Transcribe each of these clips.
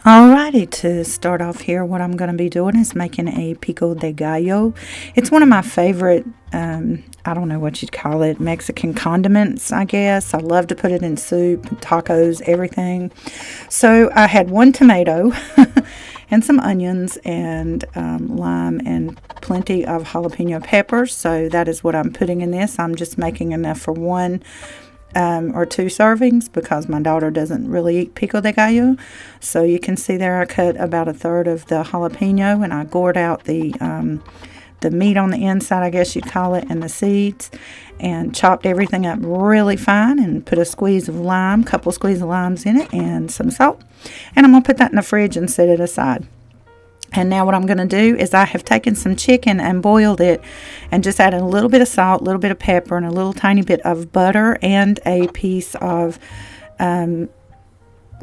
Alrighty, to start off here, what I'm going to be doing is making a Pico De Gallo. It's one of my favorite, I don't know what you'd call it, Mexican condiments, I guess. I love to put it in soup, tacos, everything. So I had one tomato and some onions and lime and plenty of jalapeno peppers. So that is what I'm putting in this. I'm just making enough for one or two servings because my daughter doesn't really eat Pico de Gallo. So you can see there I cut about a third of the jalapeno and I gored out the meat on the inside, I guess you'd call it, and the seeds, and chopped everything up really fine and put a squeeze of lime, couple squeeze of limes in it, and some salt. And I'm going to put that in the fridge and set it aside. And now what I'm going to do is I have taken some chicken and boiled it and just added a little bit of salt, a little bit of pepper, and a little tiny bit of butter and a piece of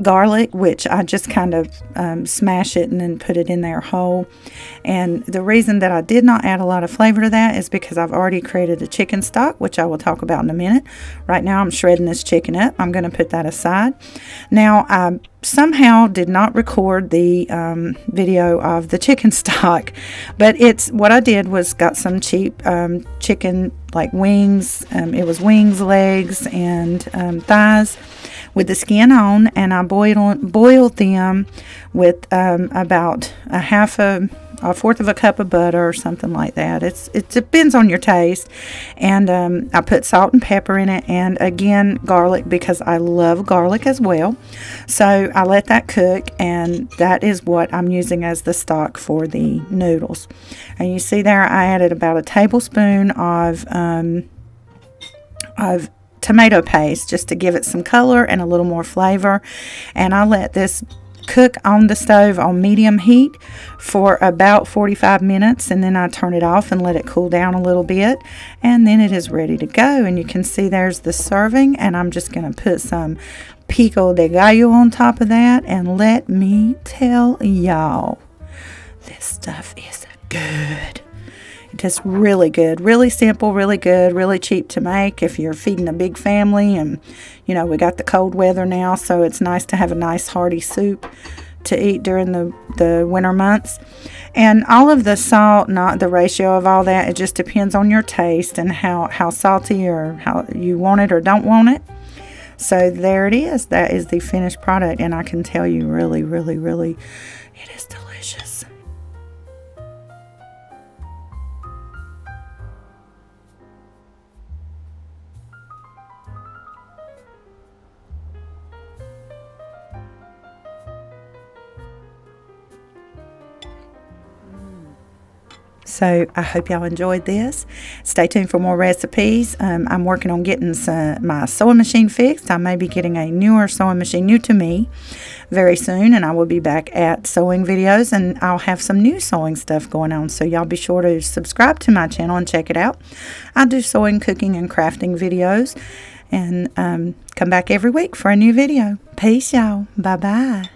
garlic, which I just kind of smash it and then put it in there whole. And the reason that I did not add a lot of flavor to that is because I've already created a chicken stock, which I will talk about in a minute. Right now I'm shredding this chicken up. I'm going to put that aside. Now I somehow did not record the video of the chicken stock, but what I did was got some cheap chicken, like wings. It was wings, legs, and thighs with the skin on, and I boiled them with about a fourth of a cup of butter or something like that. It depends on your taste. And I put salt and pepper in it, and again garlic, because I love garlic as well. So I let that cook, and that is what I'm using as the stock for the noodles. And you see there I added about a tablespoon of tomato paste just to give it some color and a little more flavor. And I let this cook on the stove on medium heat for about 45 minutes, and then I turn it off and let it cool down a little bit, and then it is ready to go. And you can see there's the serving, and I'm just going to put some Pico de Gallo on top of that, and let me tell y'all, this stuff is good. Just really good, really simple, really good, really cheap to make if you're feeding a big family. And you know, we got the cold weather now, so it's nice to have a nice hearty soup to eat during the winter months. And all of the salt, not the ratio of all that, it just depends on your taste and how salty or how you want it or don't want it. So there it is. That is the finished product, and I can tell you really, really, really, it is delicious. So I hope y'all enjoyed this. Stay tuned for more recipes. I'm working on getting my sewing machine fixed. I may be getting a newer sewing machine, new to me, very soon. And I will be back at sewing videos, and I'll have some new sewing stuff going on. So y'all be sure to subscribe to my channel and check it out. I do sewing, cooking, and crafting videos. And come back every week for a new video. Peace, y'all. Bye-bye.